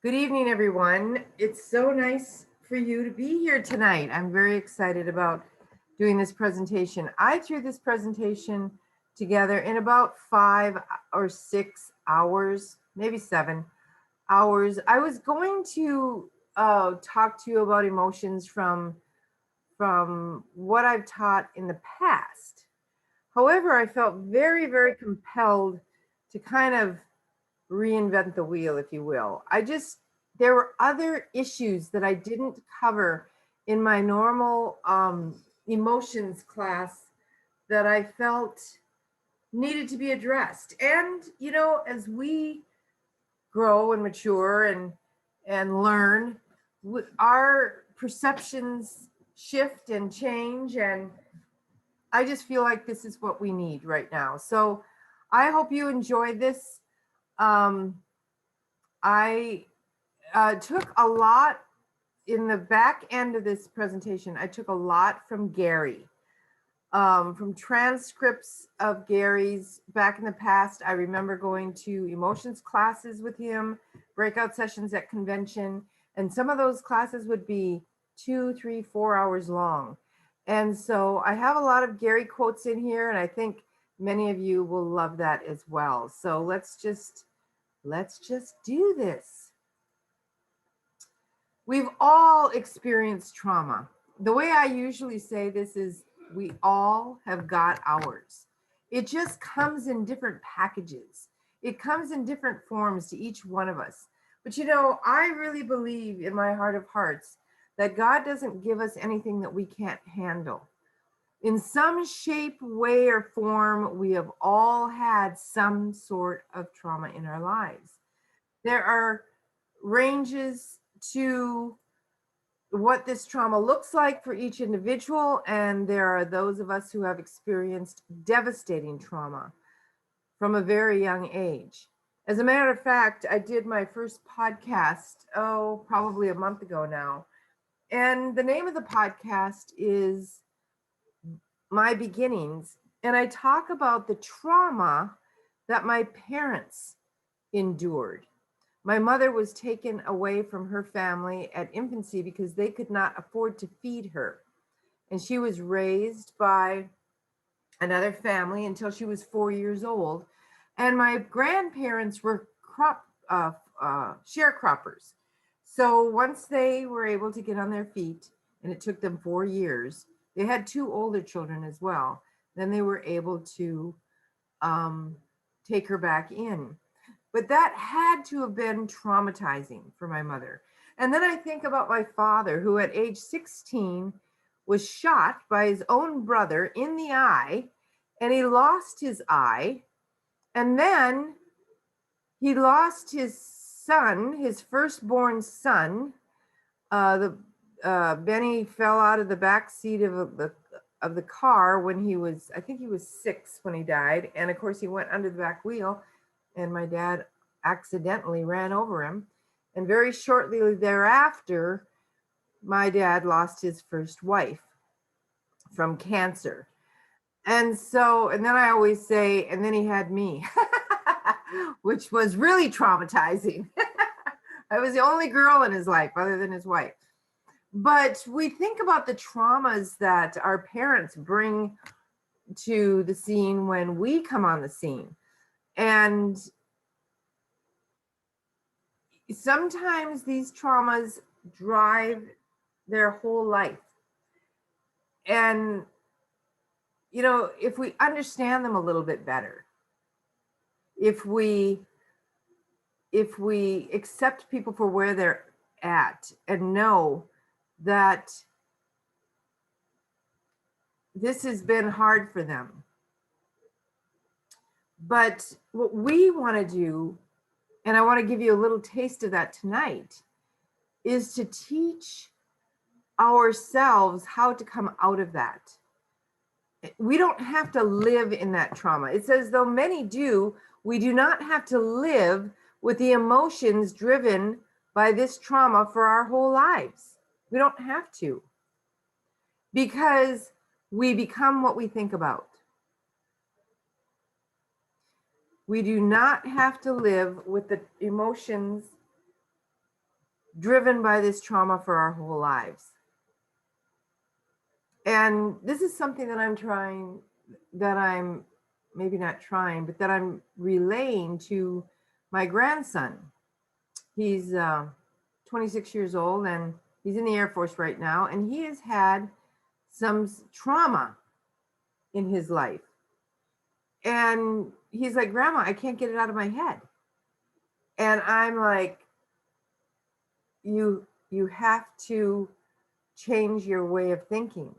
Good evening, everyone. It's so nice for you to be here tonight. I'm very excited about doing this presentation. I threw this presentation together in about 5 or 6 hours, maybe 7 hours. I was going to talk to you about emotions from what I've taught in the past. However, I felt very compelled to kind of reinvent the wheel, if you will. There were other issues that I didn't cover in my normal emotions class that I felt needed to be addressed. And, as we grow and mature and learn, our perceptions shift and change. And I just feel like this is what we need right now. So I hope you enjoy this. Um, I took a lot in the back end of this presentation. I took a lot from Gary, from transcripts of Gary's back in the past. I remember going to emotions classes with him, breakout sessions at convention, and some of those classes would be 2, 3, 4 hours long. And so I have a lot of Gary quotes in here, and I think many of you will love that as well. So let's just do this. We've all experienced trauma. The way I usually say this is we all have got ours. It just comes in different packages. It comes in different forms to each one of us. But I really believe in my heart of hearts that God doesn't give us anything that we can't handle. In some shape, way, or form, we have all had some sort of trauma in our lives. There are ranges to what this trauma looks like for each individual, and there are those of us who have experienced devastating trauma from a very young age. As a matter of fact, I did my first podcast, probably a month ago now. And the name of the podcast is My Beginnings. And I talk about the trauma that my parents endured. My mother was taken away from her family at infancy because they could not afford to feed her. And she was raised by another family until she was 4 years old. And my grandparents were sharecroppers. So once they were able to get on their feet, and it took them 4 years, they had two older children as well. Then they were able to take her back in. But that had to have been traumatizing for my mother. And then I think about my father, who at age 16 was shot by his own brother in the eye, and he lost his eye. And then he lost his son, his firstborn son. Benny fell out of the back seat of the car when I think he was 6 when he died. And of course, he went under the back wheel, and my dad accidentally ran over him. And very shortly thereafter, my dad lost his first wife from cancer. And then I always say, and then he had me, which was really traumatizing. I was the only girl in his life other than his wife. But we think about the traumas that our parents bring to the scene when we come on the scene. And sometimes these traumas drive their whole life. And, if we understand them a little bit better, if we accept people for where they're at and know that this has been hard for them. But what we want to do, and I want to give you a little taste of that tonight, is to teach ourselves how to come out of that. We don't have to live in that trauma. It says, though many do, we do not have to live with the emotions driven by this trauma for our whole lives. We don't have to, because we become what we think about. We do not have to live with the emotions driven by this trauma for our whole lives. And this is something that I'm maybe not trying, but that I'm relaying to my grandson. He's 26 years old and he's in the Air Force right now, and he has had some trauma in his life. And he's like, Grandma, I can't get it out of my head. And I'm like, you have to change your way of thinking.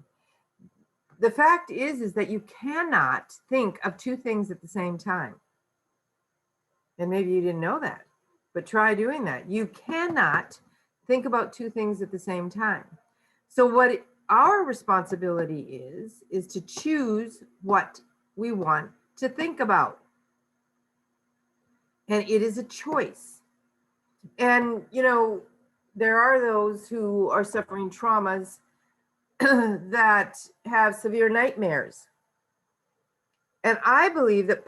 The fact is that you cannot think of two things at the same time. And maybe you didn't know that, but try doing that. You cannot think about two things at the same time. So what our responsibility is to choose what we want to think about. And it is a choice. And, you know, there are those who are suffering traumas that have severe nightmares. And I believe that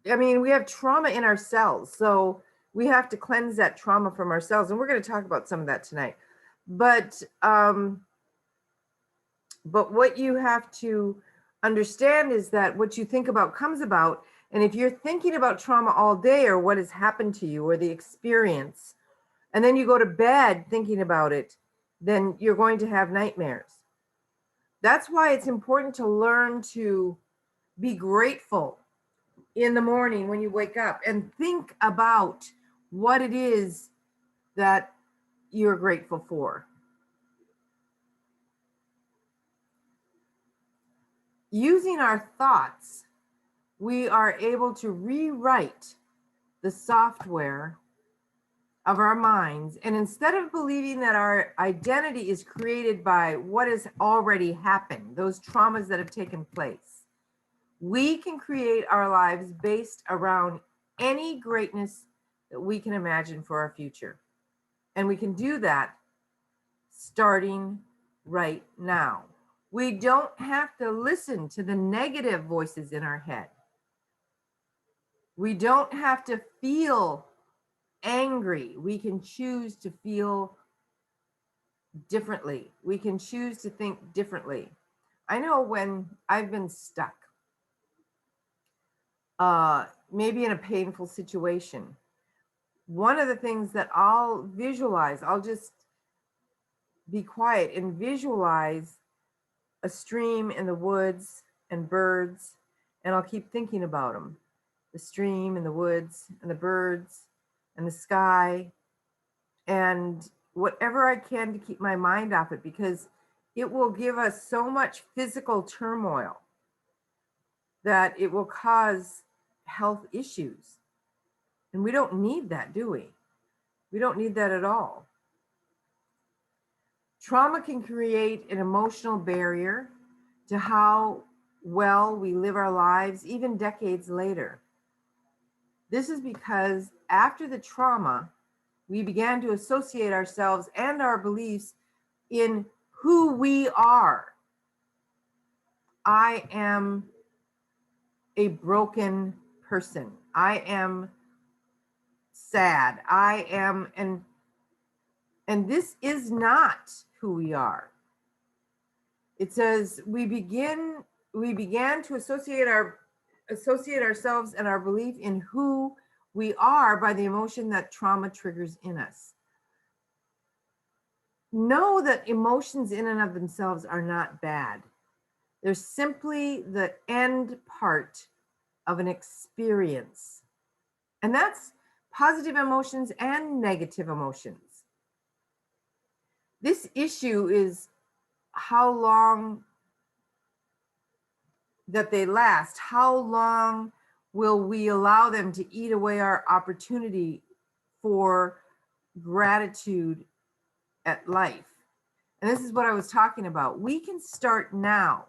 we have trauma in ourselves. So we have to cleanse that trauma from ourselves. And we're going to talk about some of that tonight. But what you have to understand is that what you think about comes about. And if you're thinking about trauma all day or what has happened to you or the experience, and then you go to bed thinking about it, then you're going to have nightmares. That's why it's important to learn to be grateful in the morning when you wake up and think about what it is that you're grateful for. Using our thoughts, we are able to rewrite the software of our minds. And instead of believing that our identity is created by what has already happened, those traumas that have taken place, we can create our lives based around any greatness that we can imagine for our future. And we can do that starting right now. We don't have to listen to the negative voices in our head. We don't have to feel angry. We can choose to feel differently. We can choose to think differently. I know when I've been stuck, maybe in a painful situation, one of the things that I'll visualize, I'll just be quiet and visualize a stream in the woods and birds, and I'll keep thinking about them. The stream and the woods and the birds and the sky, and whatever I can to keep my mind off it, because it will give us so much physical turmoil that it will cause health issues. And we don't need that, do we? We don't need that at all. Trauma can create an emotional barrier to how well we live our lives, even decades later. This is because after the trauma, we began to associate ourselves and our beliefs in who we are. I am a broken person. I am sad. I am, and this is not who we are. It says we began to associate ourselves and our belief in who we are by the emotion that trauma triggers in us. Know that emotions in and of themselves are not bad. They're simply the end part of an experience. And that's positive emotions and negative emotions. This issue is how long that they last. How long will we allow them to eat away our opportunity for gratitude at life? And this is what I was talking about. We can start now.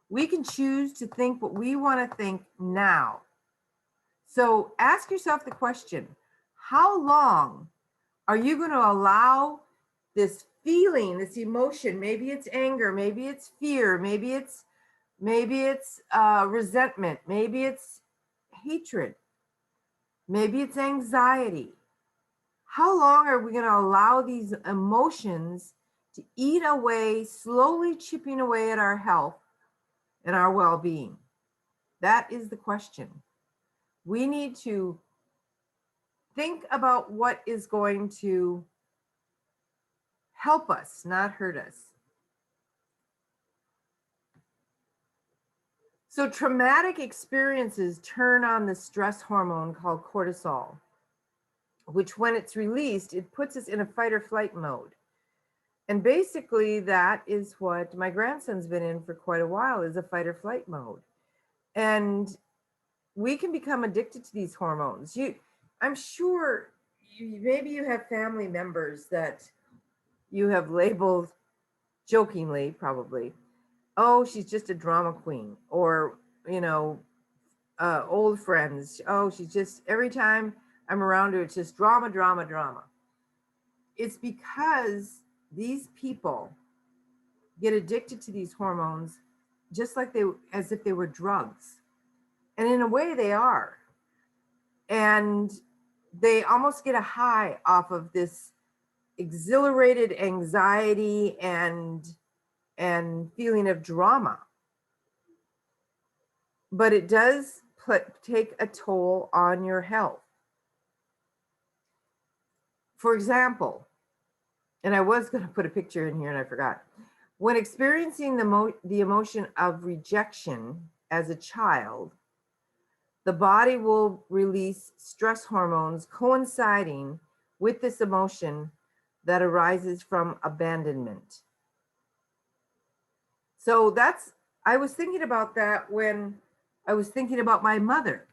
We can choose to think what we want to think now. So ask yourself the question, how long are you going to allow this feeling, this emotion? Maybe it's anger, maybe it's fear, maybe it's resentment, maybe it's hatred, maybe it's anxiety. how long are we going to allow these emotions to eat away, slowly chipping away at our health and our well-being? That is the question. We need to think about what is going to help us, not hurt us. So traumatic experiences turn on the stress hormone called cortisol, which when it's released, it puts us in a fight or flight mode. And basically that is what my grandson's been in for quite a while, is a fight or flight mode. And we can become addicted to these hormones. I'm sure maybe you have family members that you have labeled jokingly, probably, oh, she's just a drama queen, or, old friends. Oh, she's just, every time I'm around her, it's just drama, drama, drama. It's because these people get addicted to these hormones just like as if they were drugs. And in a way they are. And they almost get a high off of this exhilarated anxiety and feeling of drama. But it does take a toll on your health. For example, and I was going to put a picture in here and I forgot. When experiencing the emotion of rejection as a child, the body will release stress hormones coinciding with this emotion that arises from abandonment. So I was thinking about that when I was thinking about my mother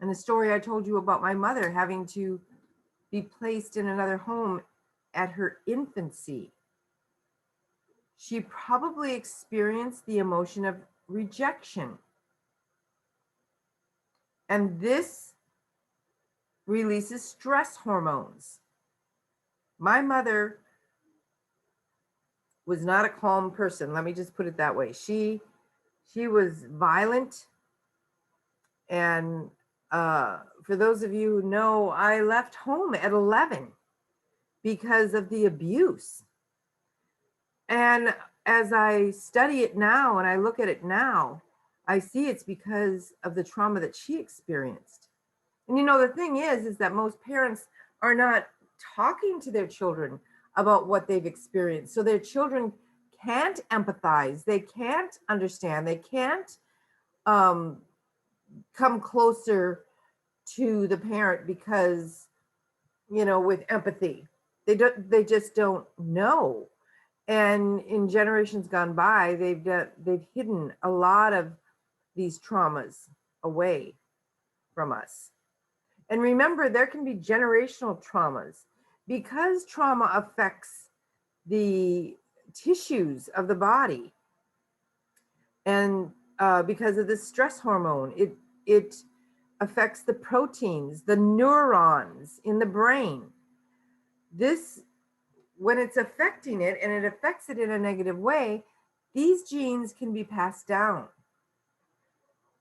and the story I told you about my mother having to be placed in another home at her infancy. She probably experienced the emotion of rejection. And this releases stress hormones. My mother was not a calm person. Let me just put it that way. She was violent. And for those of you who know, I left home at 11 because of the abuse. And as I study it now and I look at it now, I see it's because of the trauma that she experienced. And the thing is that most parents are not talking to their children about what they've experienced. So their children can't empathize, they can't understand, they can't come closer to the parent because, with empathy, they just don't know. And in generations gone by, they've hidden a lot of these traumas away from us. And remember, there can be generational traumas because trauma affects the tissues of the body. And because of the stress hormone, it affects the proteins, the neurons in the brain. When it's affecting it and it affects it in a negative way, these genes can be passed down.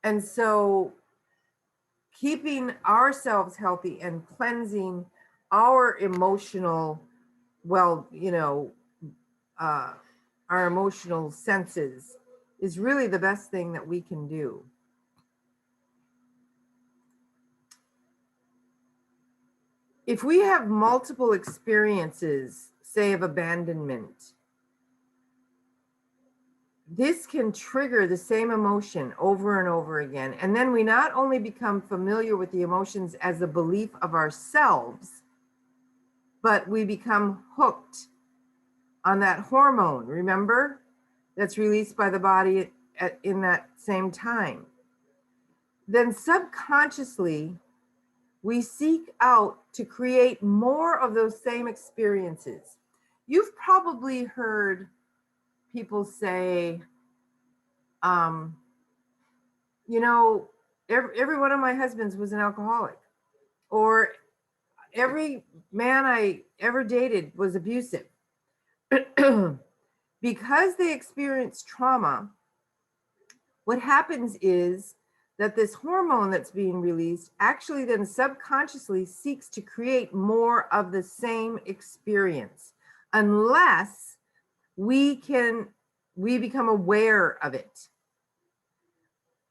And so keeping ourselves healthy and cleansing our emotional, our emotional senses is really the best thing that we can do. If we have multiple experiences, say of abandonment, this can trigger the same emotion over and over again. And then we not only become familiar with the emotions as a belief of ourselves, but we become hooked on that hormone, remember? That's released by the body in that same time. Then subconsciously, we seek out to create more of those same experiences. You've probably heard people say, every one of my husbands was an alcoholic, or every man I ever dated was abusive. Because they experience trauma, what happens is that this hormone that's being released actually then subconsciously seeks to create more of the same experience, unless we become aware of it.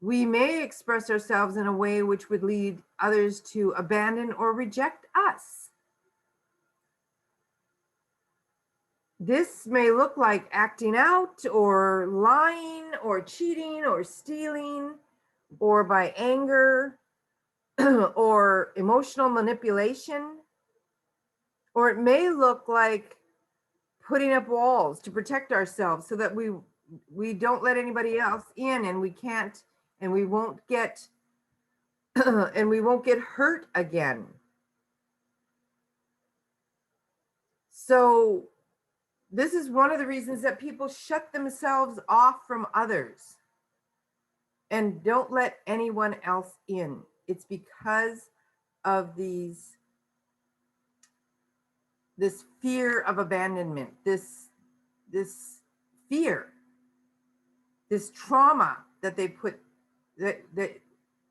We may express ourselves in a way which would lead others to abandon or reject us. This may look like acting out or lying or cheating or stealing or by anger or emotional manipulation. Or it may look like putting up walls to protect ourselves so that we don't let anybody else in, and we can't, and we won't get and we won't get hurt again. So this is one of the reasons that people shut themselves off from others and don't let anyone else in. It's because of this fear of abandonment, this fear, this trauma that they put, that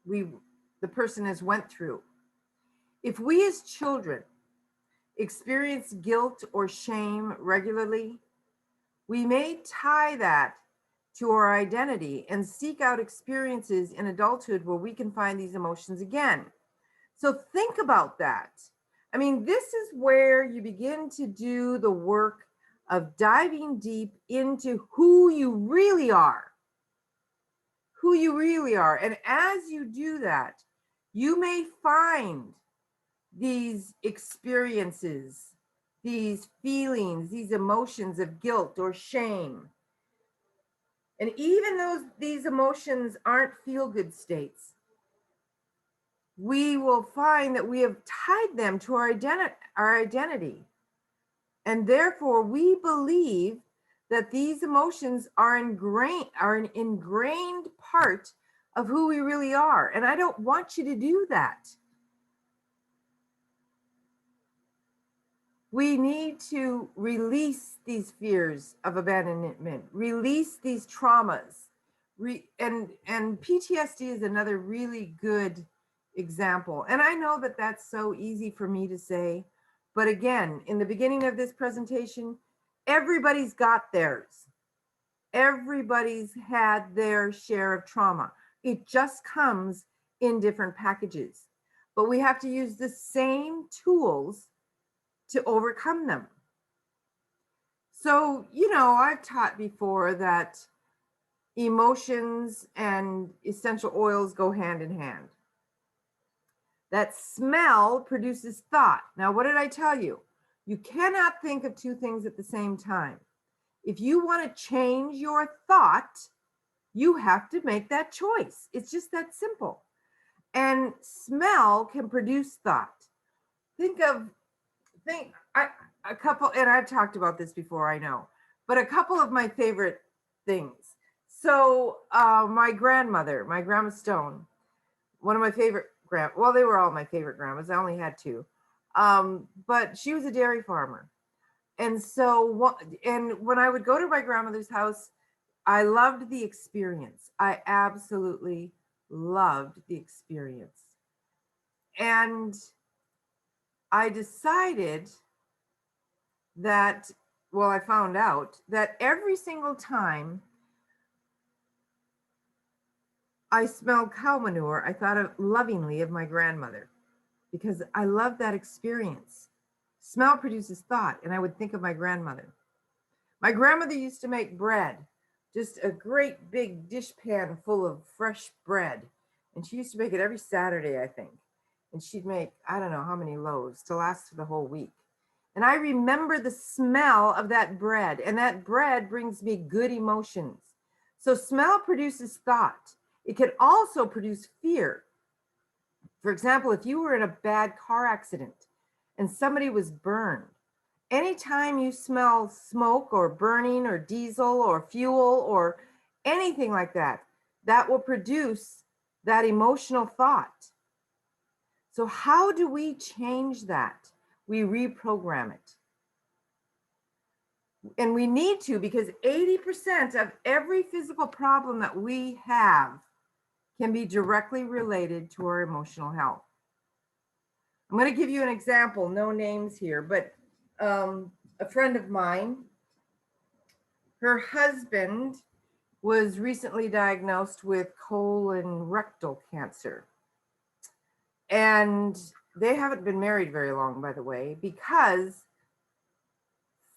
the person has went through. If we as children experience guilt or shame regularly, we may tie that to our identity and seek out experiences in adulthood where we can find these emotions again. So think about that. I mean, this is where you begin to do the work of diving deep into who you really are. Who you really are. And as you do that, you may find these experiences, these feelings, these emotions of guilt or shame. And even though these emotions aren't feel-good states, we will find that we have tied them to our identity. And therefore, we believe that these emotions are an ingrained part of who we really are. And I don't want you to do that. We need to release these fears of abandonment, release these traumas. And PTSD is another really good example. And I know that that's so easy for me to say, but again, in the beginning of this presentation, everybody's got theirs. Everybody's had their share of trauma. It just comes in different packages, but we have to use the same tools to overcome them. So, you know, I've taught before that emotions and essential oils go hand in hand. That smell produces thought. Now, what did I tell you? You cannot think of two things at the same time. If you want to change your thought, you have to make that choice. It's just that simple. And smell can produce thought. A couple, and I've talked about this before, I know, but a couple of my favorite things. So my Grandma Stone, one of my favorite well, they were all my favorite grandmas. I only had two. But she was a dairy farmer. And so, and when I would go to my grandmother's house, I loved the experience. I absolutely loved the experience. And I decided that, well, I found out that every single time I smelled cow manure, I thought lovingly of my grandmother, because I love that experience. Smell produces thought, and I would think of my grandmother. My grandmother used to make bread, just a great big dish pan full of fresh bread. And she used to make it every Saturday, I think. And she'd make, I don't know how many loaves to last for the whole week. And I remember the smell of that bread, and that bread brings me good emotions. So smell produces thought. It can also produce fear. For example, if you were in a bad car accident and somebody was burned, anytime you smell smoke or burning or diesel or fuel or anything like that, that will produce that emotional thought. So how do we change that? We reprogram it. And we need to, because 80% of every physical problem that we have can be directly related to our emotional health. I'm going to give you an example, no names here, but a friend of mine, her husband was recently diagnosed with colon rectal cancer. And they haven't been married very long, by the way, because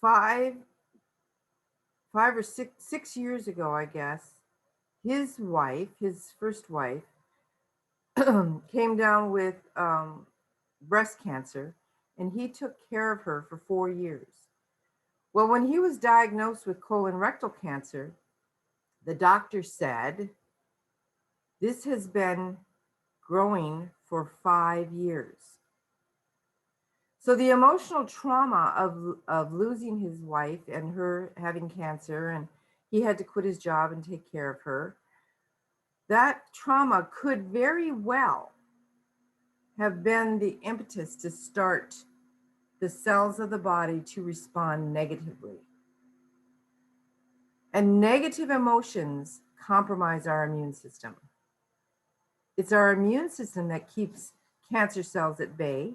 five or six years ago, I guess, his wife, his first wife, came down with breast cancer, and he took care of her for 4 years. Well, when he was diagnosed with colon rectal cancer, the doctor said, this has been growing for 5 years. So the emotional trauma of losing his wife and her having cancer, and he had to quit his job and take care of her, that trauma could very well have been the impetus to start the cells of the body to respond negatively. And negative emotions compromise our immune system. It's our immune system that keeps cancer cells at bay.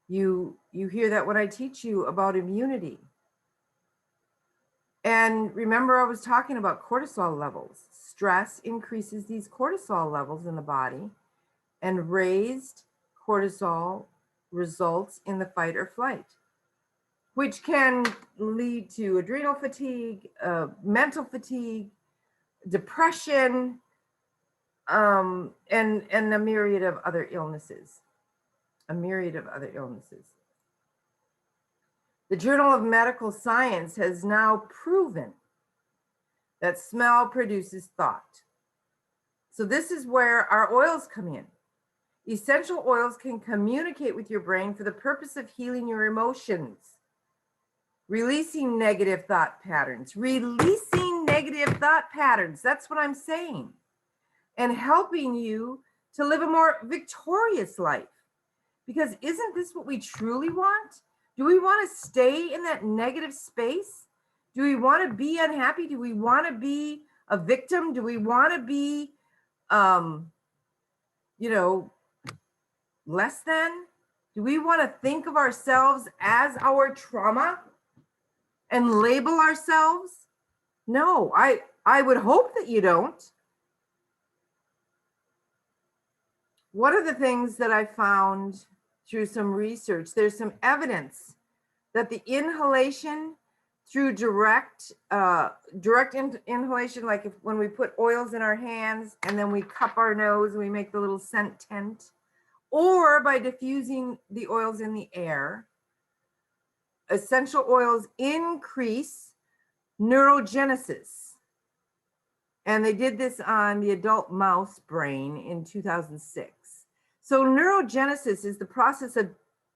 You hear that when I teach you about immunity. And remember, I was talking about cortisol levels. Stress increases these cortisol levels in the body, and raised cortisol results in the fight or flight, which can lead to adrenal fatigue, mental fatigue, depression, and a myriad of other illnesses. The Journal of Medical Science has now proven that smell produces thought. So this is where our oils come in. Essential oils can communicate with your brain for the purpose of healing your emotions, releasing negative thought patterns, that's what I'm saying, and helping you to live a more victorious life. Because isn't this what we truly want? Do we want to stay in that negative space? Do we want to be unhappy? Do we want to be a victim? Do we want to be, less than? Do we want to think of ourselves as our trauma and label ourselves? No, I would hope that you don't. One of the things that I found through some research, there's some evidence that the inhalation through direct inhalation, like when we put oils in our hands and then we cup our nose and we make the little scent tent, or by diffusing the oils in the air, essential oils increase neurogenesis. And they did this on the adult mouse brain in 2006. So neurogenesis is the process of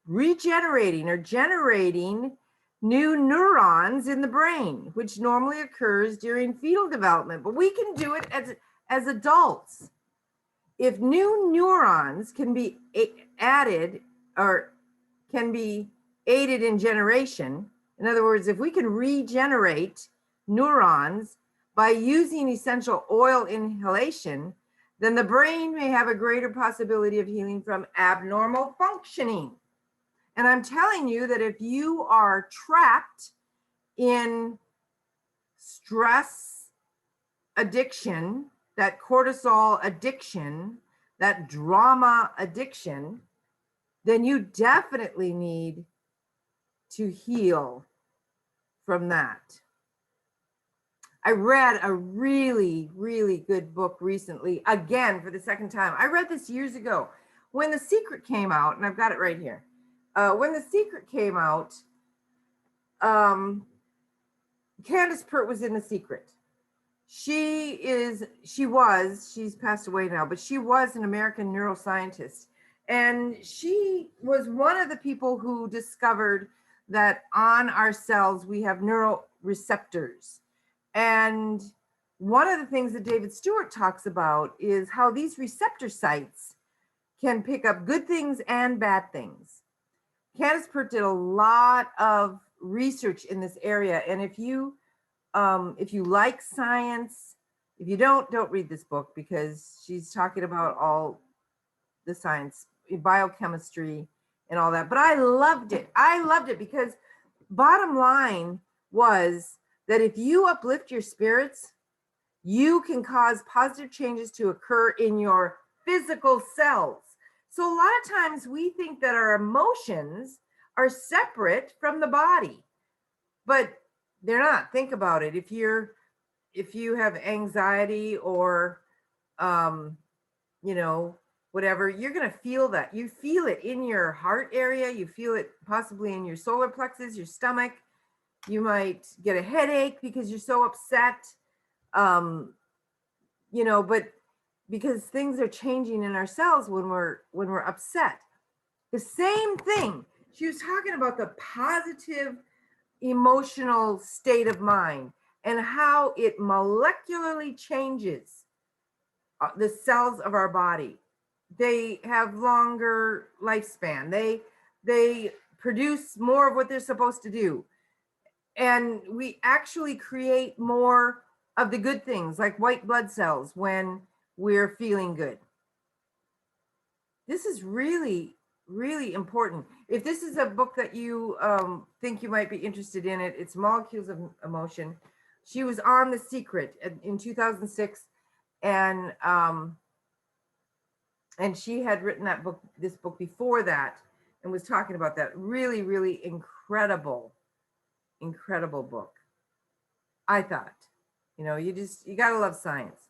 regenerating or generating new neurons in the brain, which normally occurs during fetal development, but we can do it as adults. If new neurons can be added or can be aided in generation, in other words, if we can regenerate neurons by using essential oil inhalation, then the brain may have a greater possibility of healing from abnormal functioning. And I'm telling you that if you are trapped in stress addiction, that cortisol addiction, that drama addiction, then you definitely need to heal from that. I read a really, really good book recently, again, for the second time. I read this years ago when The Secret came out, and I've got it right here. When The Secret came out, Candace Pert was in The Secret. She's passed away now, but she was an American neuroscientist. And she was one of the people who discovered that on our cells, we have neuroreceptors. And one of the things that David Stewart talks about is how these receptor sites can pick up good things and bad things. Candace Pert did a lot of research in this area. And if you like science, If you don't read this book, because she's talking about all the science, biochemistry and all that. But I loved it. I loved it because bottom line was that if you uplift your spirits, you can cause positive changes to occur in your physical cells. So a lot of times we think that our emotions are separate from the body, but they're not. Think about it. If you have anxiety or whatever, you're going to feel that. You feel it in your heart area, you feel it possibly in your solar plexus, your stomach. You might get a headache because you're so upset. But because things are changing in ourselves when we're upset. The same thing. She was talking about the positive emotional state of mind and how it molecularly changes the cells of our body. They have longer lifespan. They produce more of what they're supposed to do. And we actually create more of the good things like white blood cells when we're feeling good. This is really, really important. If this is a book that you think you might be interested in, it's Molecules of Emotion. She was on The Secret in 2006, and she had written this book before that, and was talking about that. Really, really incredible book. I thought, you gotta love science.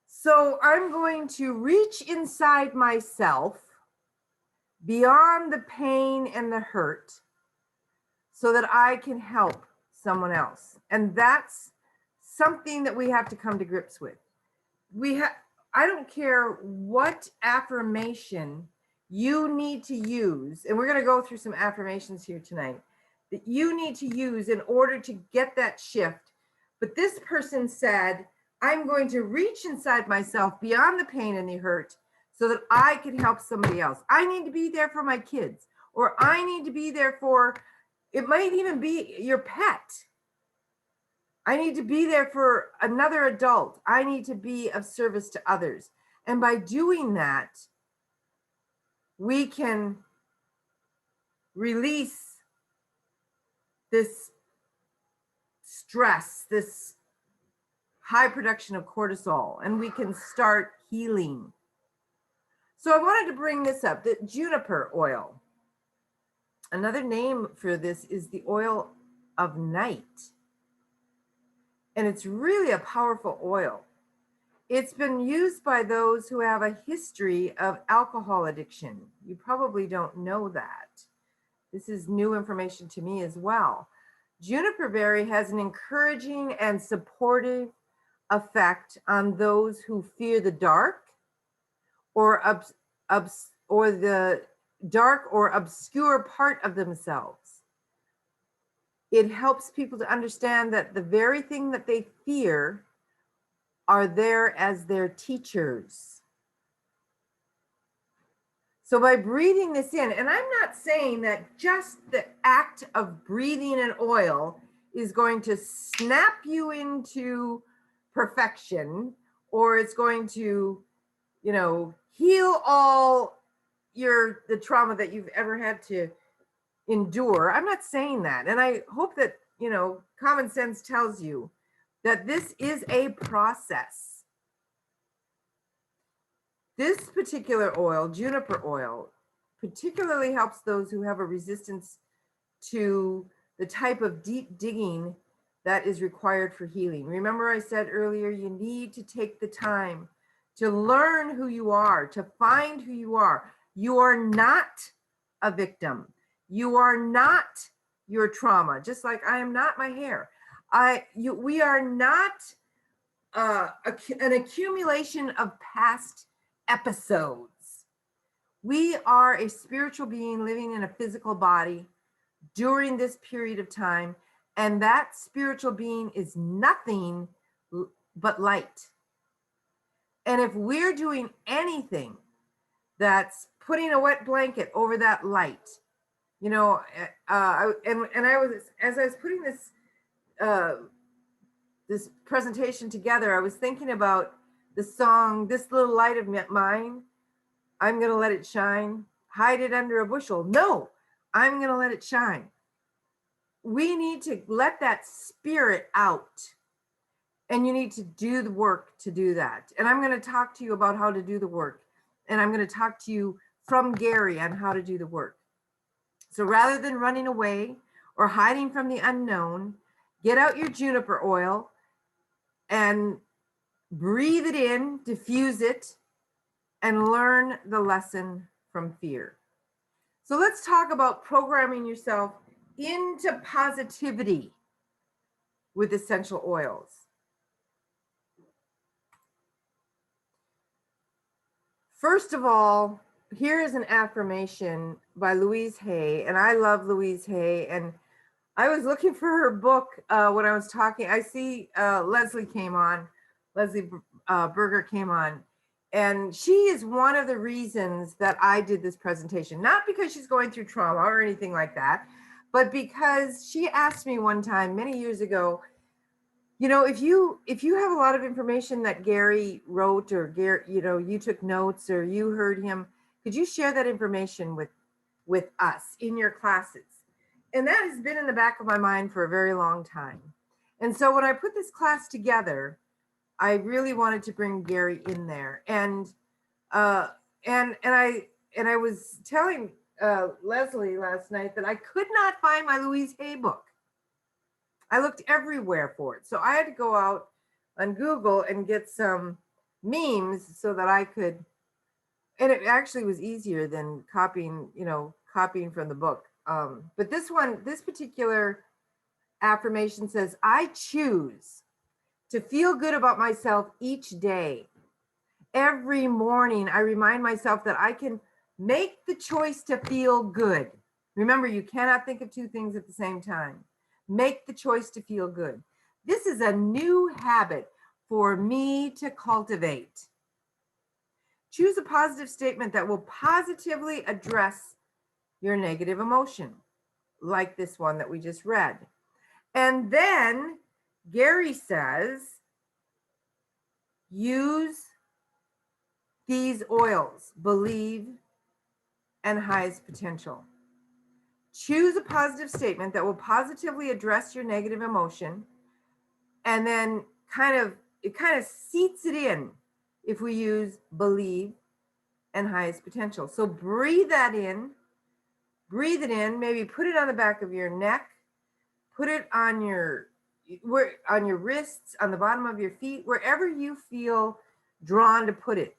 So I'm going to reach inside myself beyond the pain and the hurt so that I can help someone else. And that's something that we have to come to grips with. I don't care what affirmation you need to use, and we're going to go through some affirmations here tonight that you need to use in order to get that shift. But this person said, I'm going to reach inside myself beyond the pain and the hurt so that I can help somebody else. I need to be there for my kids, or I need to be there for, it might even be your pet. I need to be there for another adult. I need to be of service to others. And by doing that, we can release this stress, this high production of cortisol, and we can start healing. So I wanted to bring this up, the juniper oil. Another name for this is the oil of night. And it's really a powerful oil. It's been used by those who have a history of alcohol addiction. You probably don't know that. This is new information to me as well. Juniper berry has an encouraging and supportive effect on those who fear the dark or the dark or obscure part of themselves. It helps people to understand that the very thing that they fear are there as their teachers. So by breathing this in, and I'm not saying that just the act of breathing an oil is going to snap you into perfection, or it's going to, heal all the trauma that you've ever had to endure. I'm not saying that. And I hope that, common sense tells you that this is a process. This particular oil, juniper oil, particularly helps those who have a resistance to the type of deep digging that is required for healing. Remember, I said earlier, you need to take the time to learn who you are, to find who you are. You are not a victim. You are not your trauma, just like I am not my hair. We are not an accumulation of past episodes. We are a spiritual being living in a physical body during this period of time, and that spiritual being is nothing but light. And if we're doing anything that's putting a wet blanket over that light, I was, as I was putting this this presentation together, I was thinking about the song, This Little Light of Mine, I'm going to let it shine. Hide it under a bushel. No, I'm going to let it shine. We need to let that spirit out. And you need to do the work to do that. And I'm going to talk to you about how to do the work. And I'm going to talk to you from Gary on how to do the work. So rather than running away or hiding from the unknown, get out your juniper oil and breathe it in, diffuse it, and learn the lesson from fear. So let's talk about programming yourself into positivity with essential oils. First of all, here is an affirmation by Louise Hay, and I love Louise Hay. And I was looking for her book when I was talking. I see Leslie Berger came on, and she is one of the reasons that I did this presentation, not because she's going through trauma or anything like that, but because she asked me one time many years ago, you know, if you have a lot of information that Gary wrote, or Gary, you know, you took notes or you heard him, could you share that information with us in your classes? And that has been in the back of my mind for a very long time. And so when I put this class together, I really wanted to bring Gary in there. And I was telling Leslie last night that I could not find my Louise Hay book. I looked everywhere for it. So I had to go out on Google and get some memes so that I could, and it actually was easier than copying from the book. But this particular affirmation says, I choose to feel good about myself each day. Every morning, I remind myself that I can make the choice to feel good. Remember, you cannot think of two things at the same time. Make the choice to feel good. This is a new habit for me to cultivate. Choose a positive statement that will positively address your negative emotion, like this one that we just read. And then Gary says, use these oils, believe and highest potential. Choose a positive statement that will positively address your negative emotion, and then it kind of seats it in if we use believe and highest potential. So breathe that in, breathe it in, maybe put it on the back of your neck, put it on your wrists, on the bottom of your feet, wherever you feel drawn to put it.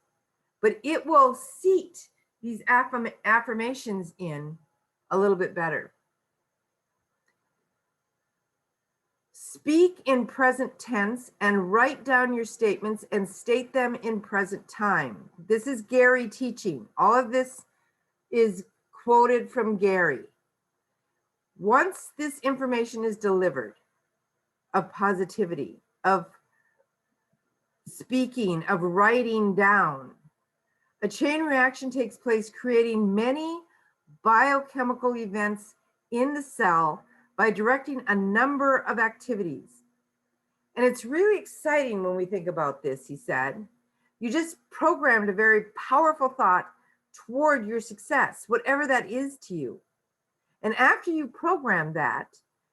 But it will seat these affirmations in a little bit better. Speak in present tense and write down your statements and state them in present time. This is Gary teaching. All of this is quoted from Gary. Once this information is delivered of positivity, of speaking, of writing down, a chain reaction takes place, creating many biochemical events in the cell by directing a number of activities. And it's really exciting when we think about this, he said. You just programmed a very powerful thought toward your success, whatever that is to you. And after you program that,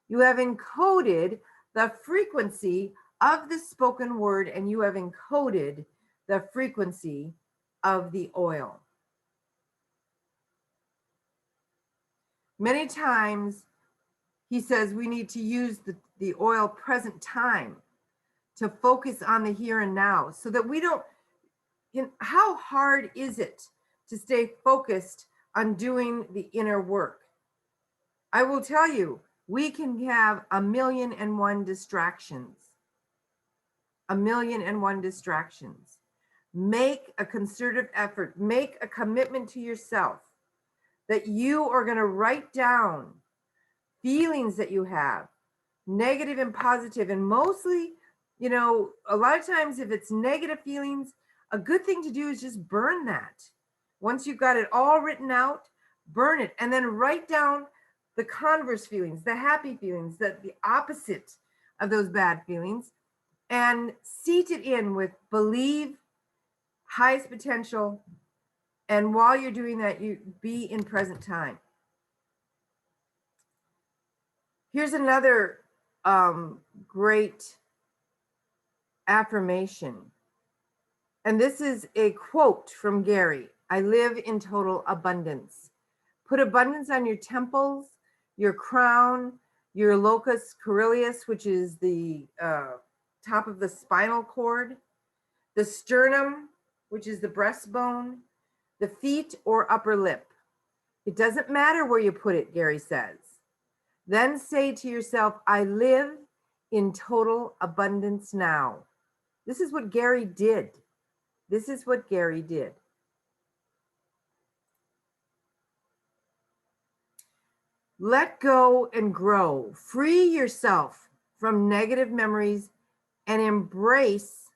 you have encoded the frequency of the spoken word, and you have encoded the frequency of the oil. Many times, he says we need to use the oil present time to focus on the here and now, so that we don't, how hard is it to stay focused on doing the inner work? I will tell you, we can have 1,000,001 distractions. 1,000,001 distractions. Make a concerted effort, make a commitment to yourself that you are going to write down feelings that you have, negative and positive. And mostly, a lot of times if it's negative feelings, a good thing to do is just burn that. Once you've got it all written out, burn it, and then write down the converse feelings, the happy feelings, the opposite of those bad feelings. and seat it in with believe, highest potential. And while you're doing that, you be in present time. Here's another great affirmation. And this is a quote from Gary. I live in total abundance. Put abundance on your temples, your crown, your locus coeruleus, which is the top of the spinal cord, the sternum, which is the breastbone, the feet or upper lip. It doesn't matter where you put it, Gary says. Then say to yourself, I live in total abundance now. This is what Gary did. This is what Gary did. Let go and grow. Free yourself from negative memories and embrace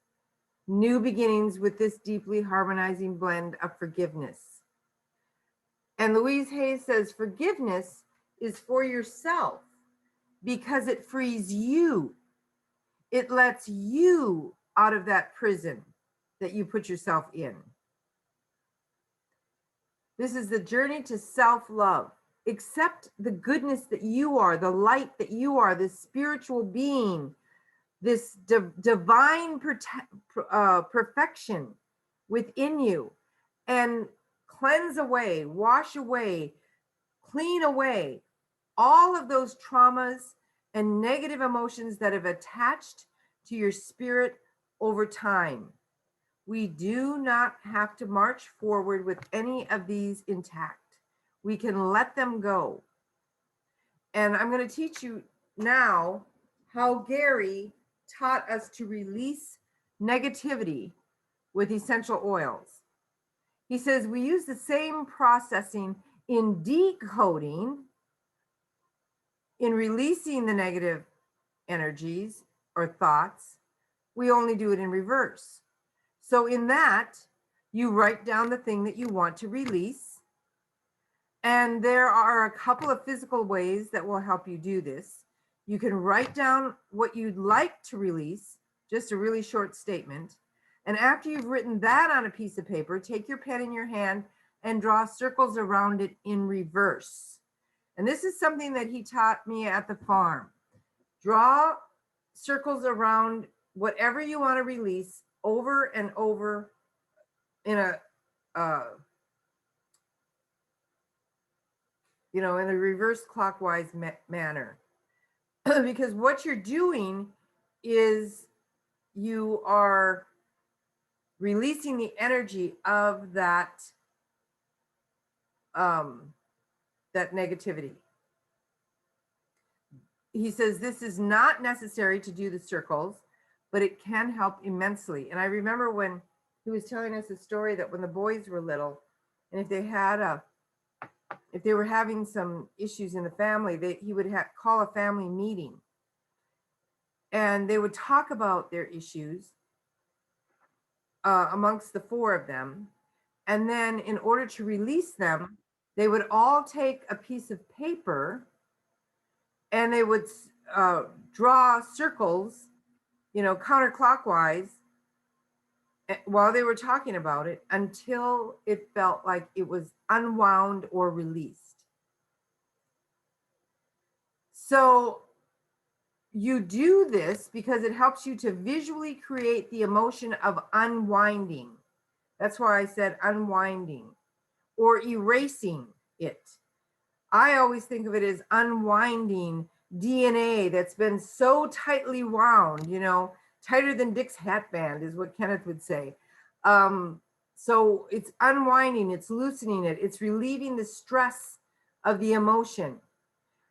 new beginnings with this deeply harmonizing blend of forgiveness. And Louise Hay says, forgiveness is for yourself because it frees you. It lets you out of that prison that you put yourself in. This is the journey to self-love. Accept the goodness that you are, the light that you are, this spiritual being, this divine perfection within you, and cleanse away, wash away, clean away all of those traumas and negative emotions that have attached to your spirit over time. We do not have to march forward with any of these intact. We can let them go. And I'm going to teach you now how Gary taught us to release negativity with essential oils. He says we use the same processing in decoding, in releasing the negative energies or thoughts. We only do it in reverse. So in that, you write down the thing that you want to release. And there are a couple of physical ways that will help you do this. You can write down what you'd like to release, just a really short statement. And after you've written that on a piece of paper, take your pen in your hand and draw circles around it in reverse. And this is something that he taught me at the farm. Draw circles around whatever you want to release over and over in a in a reverse clockwise manner. Because what you're doing is you are releasing the energy of that that negativity. He says this is not necessary to do the circles, but it can help immensely. And I remember when he was telling us a story that when the boys were little, and if they were having some issues in the family, he would call a family meeting, and they would talk about their issues amongst the four of them. And then in order to release them, they would all take a piece of paper and they would draw circles, counterclockwise while they were talking about it until it felt like it was unwound or released. So you do this because it helps you to visually create the emotion of unwinding. That's why I said unwinding or erasing it. I always think of it as unwinding DNA that's been so tightly wound, tighter than Dick's hat band is what Kenneth would say. So it's unwinding, it's loosening it, it's relieving the stress of the emotion.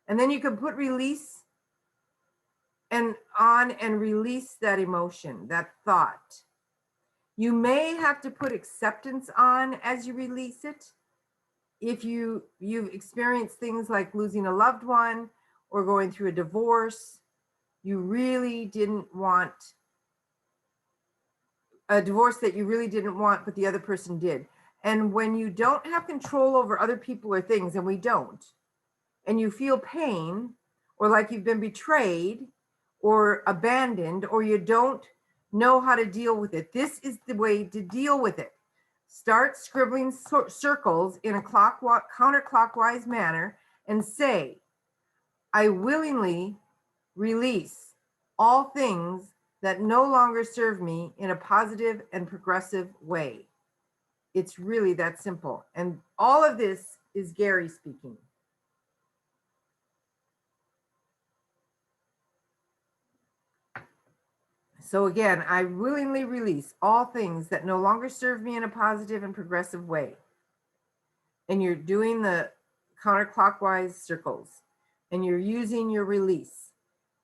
And then you can put release and release that emotion, that thought. You may have to put acceptance on as you release it. If you've experienced things like losing a loved one or going through a divorce, you really didn't want a divorce that you really didn't want, but the other person did. And when you don't have control over other people or things, and we don't, and you feel pain or like you've been betrayed or abandoned, or you don't know how to deal with it, this is the way to deal with it. Start scribbling circles in a counterclockwise manner and say, I willingly release all things that no longer serve me in a positive and progressive way. It's really that simple. And all of this is Gary speaking. So again, I willingly release all things that no longer serve me in a positive and progressive way. And you're doing the counterclockwise circles, and you're using your release,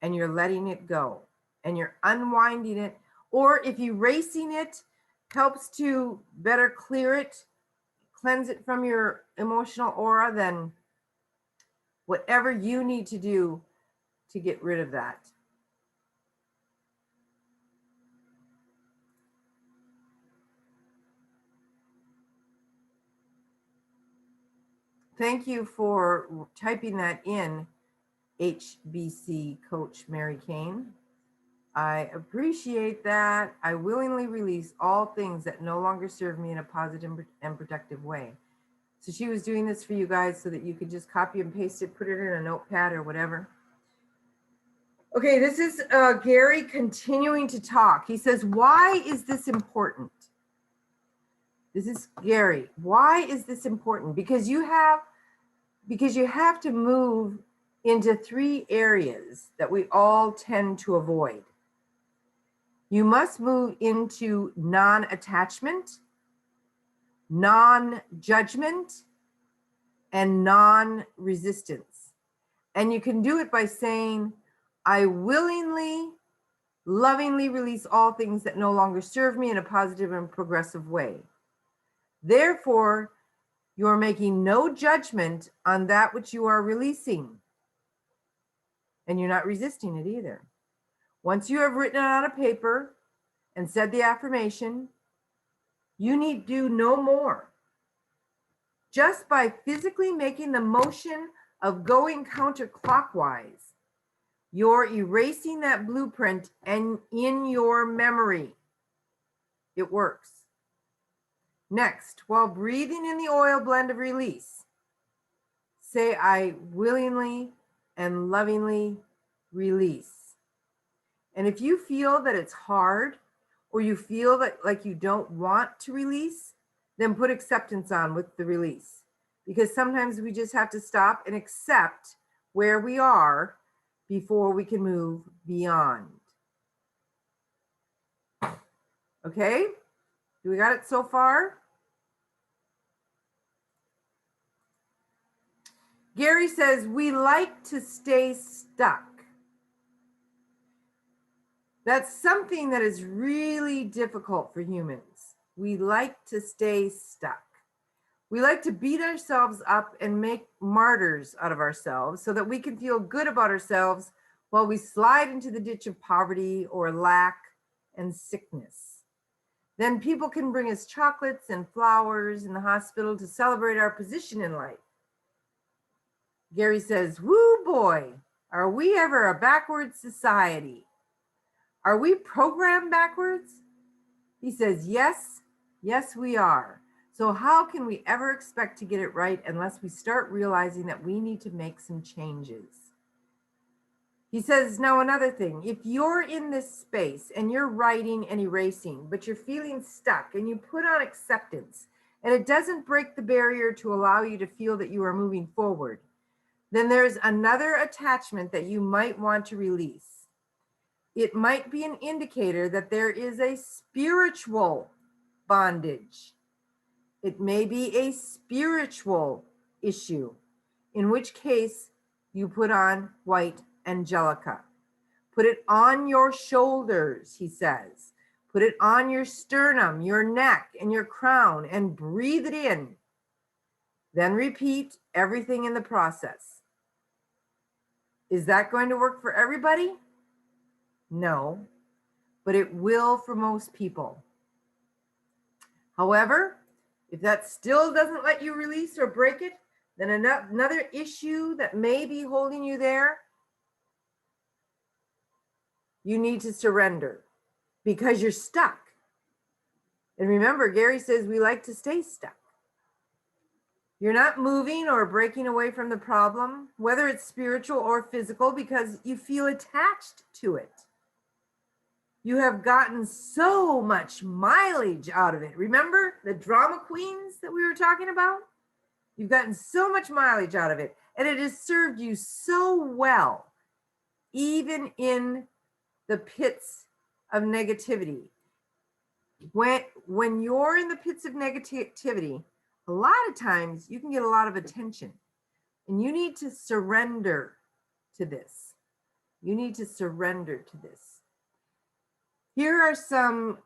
and you're letting it go, and you're unwinding it. Or if you erasing it helps to better clear it, cleanse it from your emotional aura, then whatever you need to do to get rid of that. Thank you for typing that in, HBC Coach Mary Kane. I appreciate that. I willingly release all things that no longer serve me in a positive and productive way. So she was doing this for you guys so that you could just copy and paste it, put it in a notepad or whatever. Okay, this is Gary continuing to talk. He says, why is this important? This is Gary. Why is this important? Because you have to move into 3 areas that we all tend to avoid. You must move into non-attachment, non-judgment, and non-resistance. And you can do it by saying, I willingly, lovingly release all things that no longer serve me in a positive and progressive way. Therefore, you're making no judgment on that which you are releasing. And you're not resisting it either. Once you have written it on a paper and said the affirmation, you need do no more. Just by physically making the motion of going counterclockwise, you're erasing that blueprint and in your memory. It works. Next, while breathing in the oil blend of release, say, I willingly and lovingly release. And if you feel that it's hard, or you feel that like you don't want to release, then put acceptance on with the release. Because sometimes we just have to stop and accept where we are before we can move beyond. Okay? Do we got it so far? Gary says, we like to stay stuck. That's something that is really difficult for humans. We like to stay stuck. We like to beat ourselves up and make martyrs out of ourselves so that we can feel good about ourselves while we slide into the ditch of poverty or lack and sickness. Then people can bring us chocolates and flowers in the hospital to celebrate our position in life. Gary says, woo boy, are we ever a backward society? Are we programmed backwards? He says, yes, yes, we are. So how can we ever expect to get it right unless we start realizing that we need to make some changes? He says, now another thing, if you're in this space and you're writing and erasing, but you're feeling stuck and you put on acceptance and it doesn't break the barrier to allow you to feel that you are moving forward, then there's another attachment that you might want to release. It might be an indicator that there is a spiritual bondage. It may be a spiritual issue, in which case you put on white angelica. Put it on your shoulders, he says. Put it on your sternum, your neck, and your crown, and breathe it in. Then repeat everything in the process. Is that going to work for everybody? No, but it will for most people. However, if that still doesn't let you release or break it, then another issue that may be holding you there you need to surrender because you're stuck. And remember, Gary says we like to stay stuck. You're not moving or breaking away from the problem, whether it's spiritual or physical, because you feel attached to it. You have gotten so much mileage out of it. Remember the drama queens that we were talking about? You've gotten so much mileage out of it, and it has served you so well, even in the pits of negativity. When you're in the pits of negativity, a lot of times you can get a lot of attention, and you need to surrender to this. You need to surrender to this. Here are some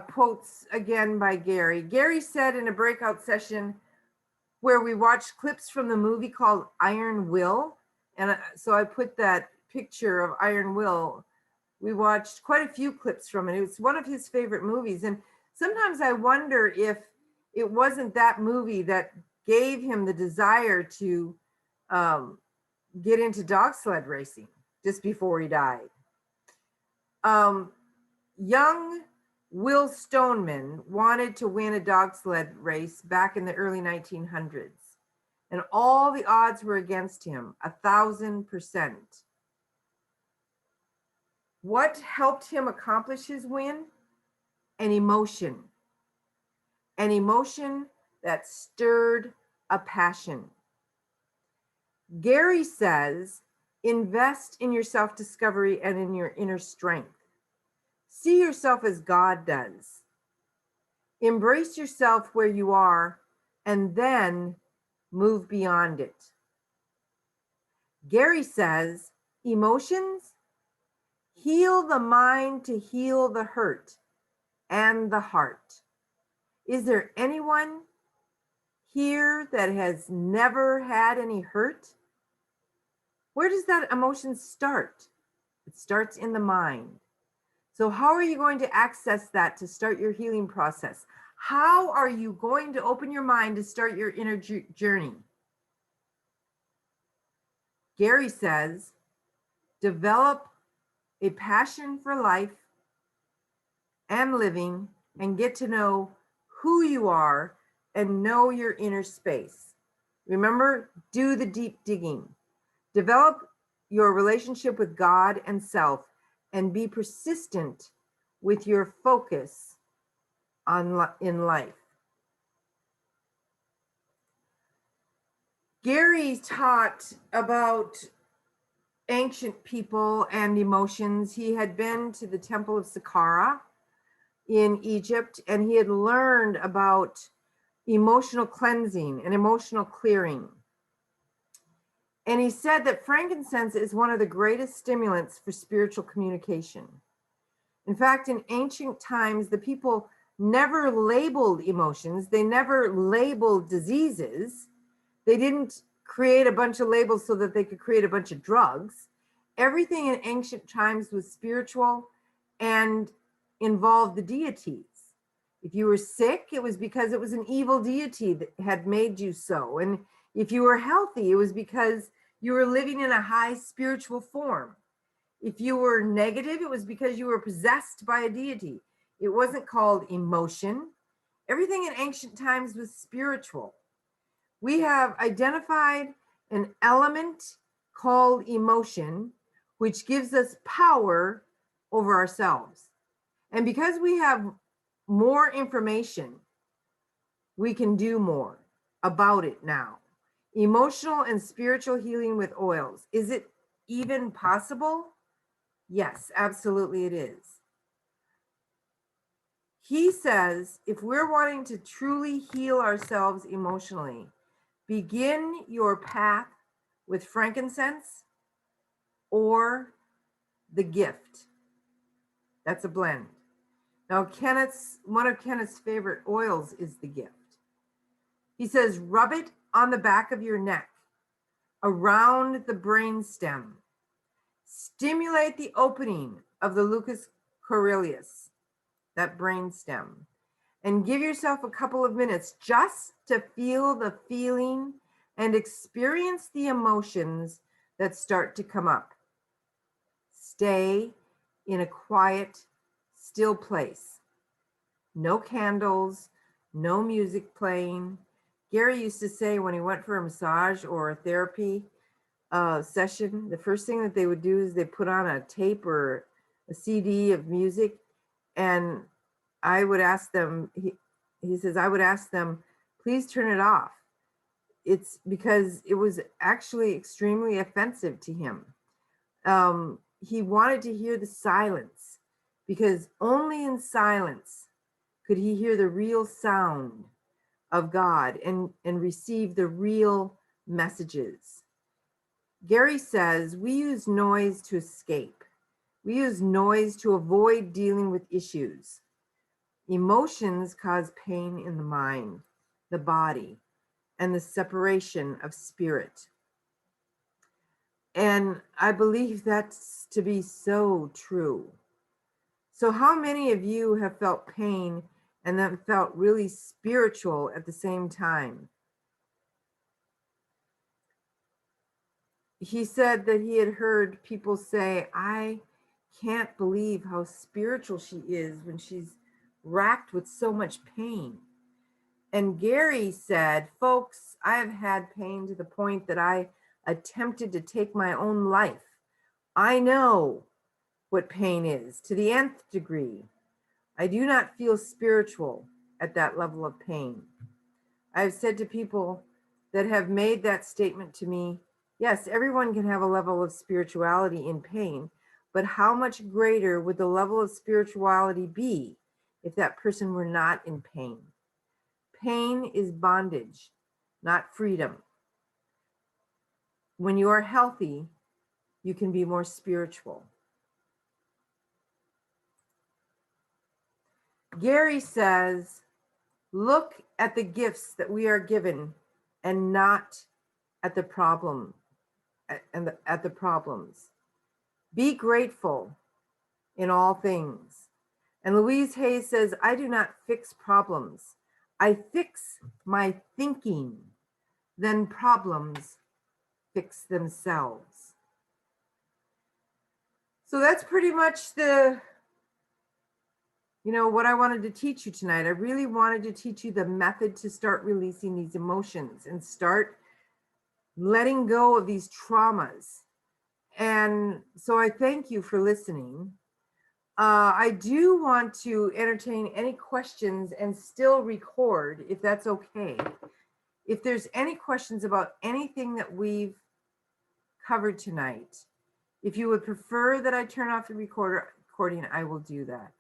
quotes again by Gary. Gary said in a breakout session where we watched clips from the movie called Iron Will, and so I put that picture of Iron Will. We watched quite a few clips from it. It was one of his favorite movies, and sometimes I wonder if it wasn't that movie that gave him the desire to get into dog sled racing just before he died. Young Will Stoneman wanted to win a dog sled race back in the early 1900s, and all the odds were against him, 1,000%. What helped him accomplish his win? An emotion that stirred a passion. Gary says, invest in your self-discovery and in your inner strength. See yourself as God does. Embrace yourself where you are and then move beyond it. Gary says, emotions heal the mind to heal the hurt and the heart. Is there anyone here that has never had any hurt? Where does that emotion start? It starts in the mind. So how are you going to access that to start your healing process? How are you going to open your mind to start your inner journey? Gary says, develop a passion for life and living and get to know who you are and know your inner space. Remember, do the deep digging. Develop your relationship with God and self and be persistent with your focus in life. Gary taught about ancient people and emotions. He had been to the Temple of Saqqara in Egypt, and he had learned about emotional cleansing and emotional clearing. And he said that frankincense is one of the greatest stimulants for spiritual communication. In fact, in ancient times, the people never labeled emotions. They never labeled diseases. They didn't create a bunch of labels so that they could create a bunch of drugs. Everything in ancient times was spiritual and involved the deities. If you were sick, it was because it was an evil deity that had made you so. And if you were healthy, it was because you were living in a high spiritual form. If you were negative, it was because you were possessed by a deity. It wasn't called emotion. Everything in ancient times was spiritual. We have identified an element called emotion, which gives us power over ourselves. And because we have more information, we can do more about it now. Emotional and spiritual healing with oils. Is it even possible? Yes, absolutely it is. He says, if we're wanting to truly heal ourselves emotionally, begin your path with frankincense or the gift. That's a blend. Now, one of Kenneth's favorite oils is the gift. He says, rub it on the back of your neck, around the brain stem. Stimulate the opening of the lucus coeruleus, that brain stem, and give yourself a couple of minutes just to feel the feeling and experience the emotions that start to come up. Stay in a quiet, still place. No candles, no music playing. Gary used to say when he went for a massage or a therapy session, the first thing that they would do is they put on a tape or a CD of music. And I would ask them, he says, I would ask them, please turn it off. It's because it was actually extremely offensive to him. He wanted to hear the silence because only in silence could he hear the real sound of God and receive the real messages. Gary says we use noise to escape. We use noise to avoid dealing with issues. Emotions cause pain in the mind, the body, and the separation of spirit. And I believe that's to be so true. So how many of you have felt pain and then felt really spiritual at the same time? He said that he had heard people say, I can't believe how spiritual she is when she's racked with so much pain. And Gary said, folks, I have had pain to the point that I attempted to take my own life. I know what pain is to the nth degree. I do not feel spiritual at that level of pain. I've said to people that have made that statement to me, yes, everyone can have a level of spirituality in pain, but how much greater would the level of spirituality be if that person were not in pain? Pain is bondage, not freedom. When you are healthy, you can be more spiritual. Gary says, look at the gifts that we are given and not at the problem and at the problems. Be grateful in all things. And Louise Hay says, I do not fix problems. I fix my thinking. Then problems fix themselves. So that's pretty much what I wanted to teach you tonight. I really wanted to teach you the method to start releasing these emotions and start letting go of these traumas. And so I thank you for listening. I do want to entertain any questions and still record, if that's okay. If there's any questions about anything that we've covered tonight, if you would prefer that I turn off the recording, I will do that.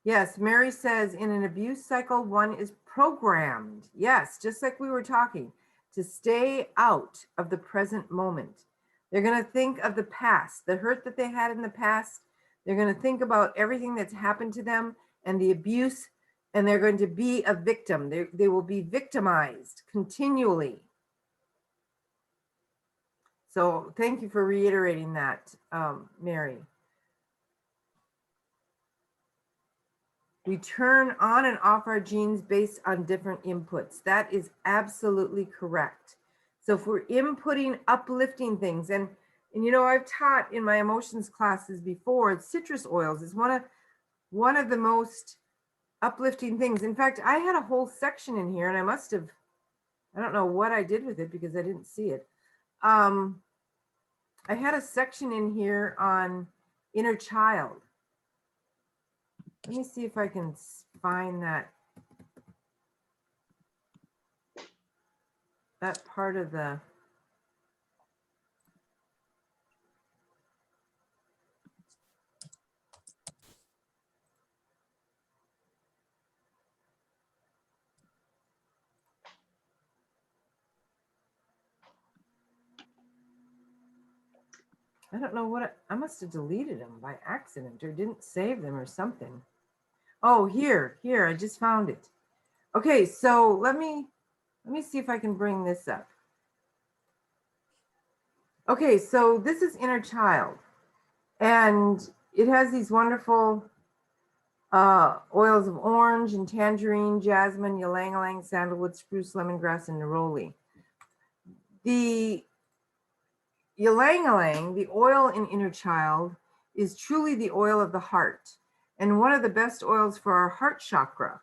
Yes, Mary says, in an abuse cycle, one is programmed. Yes, just like we were talking, to stay out of the present moment. They're going to think of the past, the hurt that they had in the past. They're going to think about everything that's happened to them and the abuse, and they're going to be a victim. They will be victimized continually. So thank you for reiterating that, Mary. We turn on and off our genes based on different inputs. That is absolutely correct. So if we're inputting uplifting things, and I've taught in my emotions classes before, citrus oils is one of the most uplifting things. In fact, I had a whole section in here, and I don't know what I did with it because I didn't see it. I had a section in here on inner child. Let me see if I can find that part of the. I don't know I must have deleted them by accident or didn't save them or something. Oh, here, I just found it. Okay, so let me see if I can bring this up. Okay, so this is inner child, and it has these wonderful oils of orange and tangerine, jasmine, ylang-ylang, sandalwood, spruce, lemongrass, and neroli. The ylang ylang, the oil in inner child, is truly the oil of the heart and one of the best oils for our heart chakra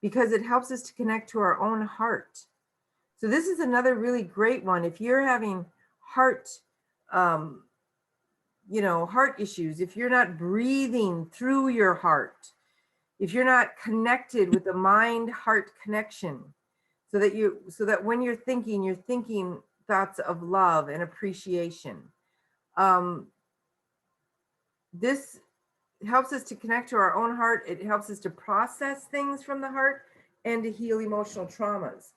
because it helps us to connect to our own heart. So this is another really great one. If you're having heart, heart issues, if you're not breathing through your heart, if you're not connected with the mind-heart connection, so that when you're thinking thoughts of love and appreciation. This helps us to connect to our own heart. It helps us to process things from the heart and to heal emotional traumas.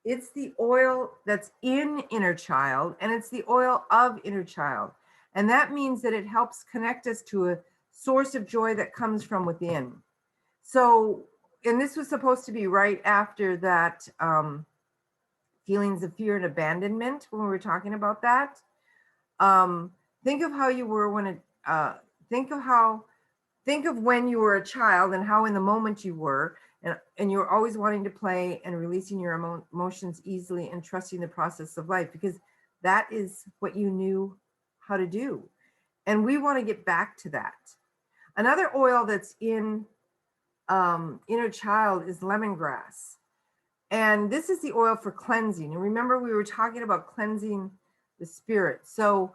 It's the oil that's in inner child, and it's the oil of inner child. And that means that it helps connect us to a source of joy that comes from within. So, and this was supposed to be right after that feelings of fear and abandonment when we were talking about that. Think of how you were when think of when you were a child and how in the moment you were, and you were always wanting to play and releasing your emotions easily and trusting the process of life, because that is what you knew how to do. And we want to get back to that. Another oil that's in inner child is lemongrass. And this is the oil for cleansing. And remember, we were talking about cleansing the spirit. So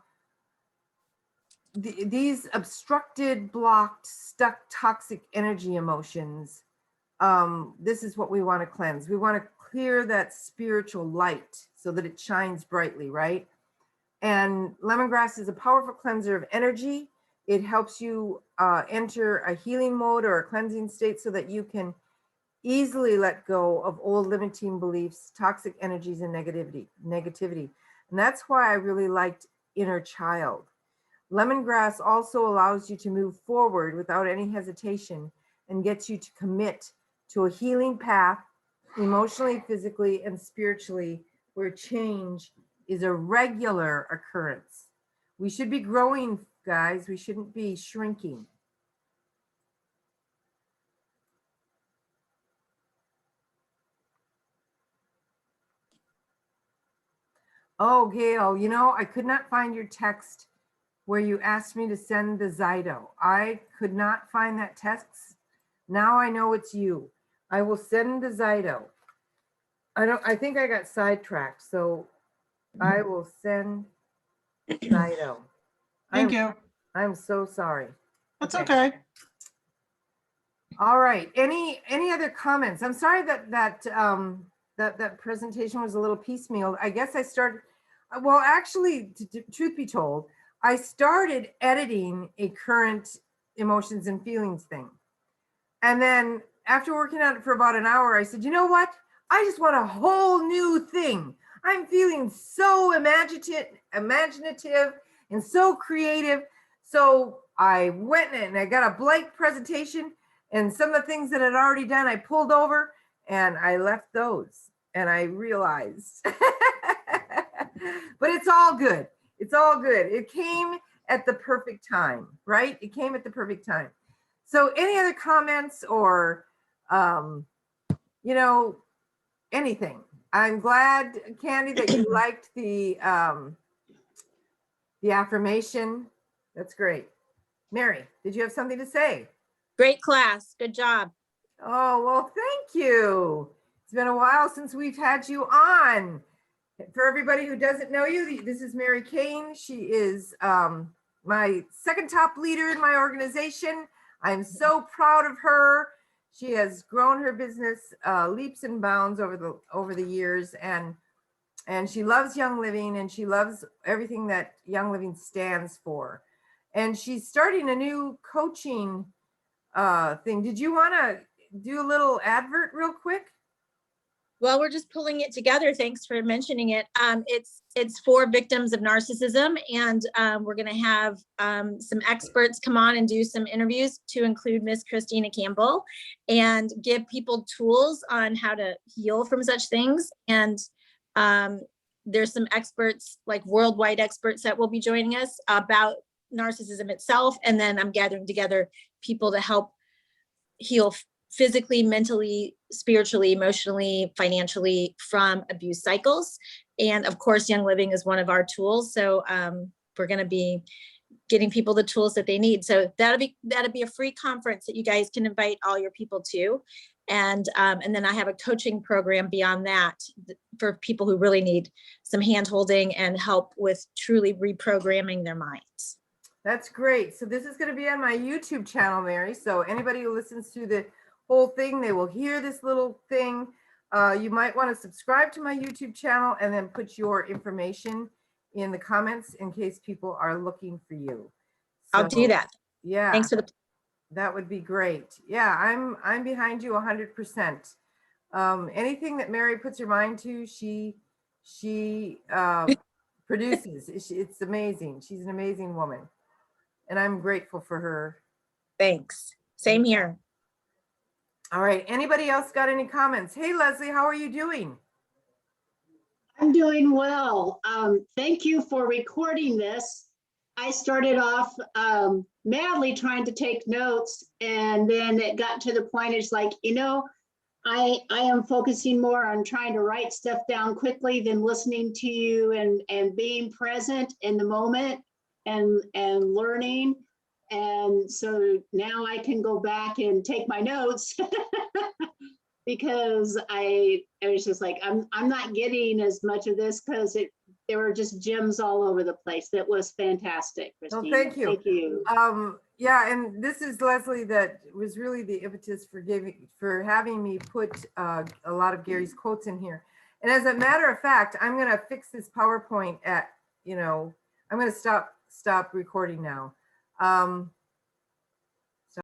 these obstructed, blocked, stuck, toxic energy emotions, this is what we want to cleanse. We want to clear that spiritual light so that it shines brightly, right? And lemongrass is a powerful cleanser of energy. It helps you enter a healing mode or a cleansing state so that you can easily let go of old limiting beliefs, toxic energies, and negativity. And that's why I really liked inner child. Lemongrass also allows you to move forward without any hesitation and gets you to commit to a healing path, emotionally, physically, and spiritually, where change is a regular occurrence. We should be growing, guys. We shouldn't be shrinking. Oh, Gail, I could not find your text where you asked me to send the Zyto. I could not find that text. Now I know it's you. I will send the Zyto. I think I got sidetracked, so I will send Zyto. Thank you. I'm so sorry. That's okay. All right. Any other comments? I'm sorry that presentation was a little piecemeal. I guess I started. Well, actually, truth be told, I started editing a current emotions and feelings thing, and then after working on it for about an hour, I said, you know what? I just want a whole new thing. I'm feeling so imaginative and so creative. So I went and I got a blank presentation, and some of the things that I'd already done, I pulled over and I left those, and I realized, but it's all good. It's all good. It came at the perfect time, right? It came at the perfect time. So any other comments or, anything? I'm glad, Candy, that you liked the affirmation. That's great. Mary, did you have something to say? Great class. Good job. Oh, well, thank you. It's been a while since we've had you on. For everybody who doesn't know you, this is Mary Kane. She is my second top leader in my organization. I'm so proud of her. She has grown her business leaps and bounds over the years, and she loves Young Living, and she loves everything that Young Living stands for. And she's starting a new coaching thing. Did you want to do a little advert real quick? Well, we're just pulling it together. Thanks for mentioning it. It's for victims of narcissism, and we're going to have some experts come on and do some interviews, to include Miss Cristina Campbell, and give people tools on how to heal from such things. And there's some experts, like worldwide experts, that will be joining us about narcissism itself. And then I'm gathering together people to help heal physically, mentally, spiritually, emotionally, financially from abuse cycles. And of course, Young Living is one of our tools. So we're going to be getting people the tools that they need. So that'll be a free conference that you guys can invite all your people to. And then I have a coaching program beyond that for people who really need some hand holding and help with truly reprogramming their minds. That's great. So this is going to be on my YouTube channel, Mary. So anybody who listens to the whole thing, they will hear this little thing. You might want to subscribe to my YouTube channel and then put your information in the comments in case people are looking for you. I'll do that. Yeah. Thanks for the. That would be great. Yeah, I'm behind you 100%. Anything that Mary puts her mind to, she produces. It's amazing. She's an amazing woman, and I'm grateful for her. Thanks. Same here. All right. Anybody else got any comments? Hey, Leslie, how are you doing? I'm doing well. Thank you for recording this. I started off madly trying to take notes, and then it got to the point, it's like, I am focusing more on trying to write stuff down quickly than listening to you and being present in the moment and learning. And so now I can go back and take my notes because I was just like, I'm not getting as much of this because there were just gems all over the place. That was fantastic, Christina. Well, thank you. Thank you. Yeah, and this is Leslie that was really the impetus for having me put a lot of Gary's quotes in here. And as a matter of fact, I'm going to fix this PowerPoint at, I'm going to stop recording now.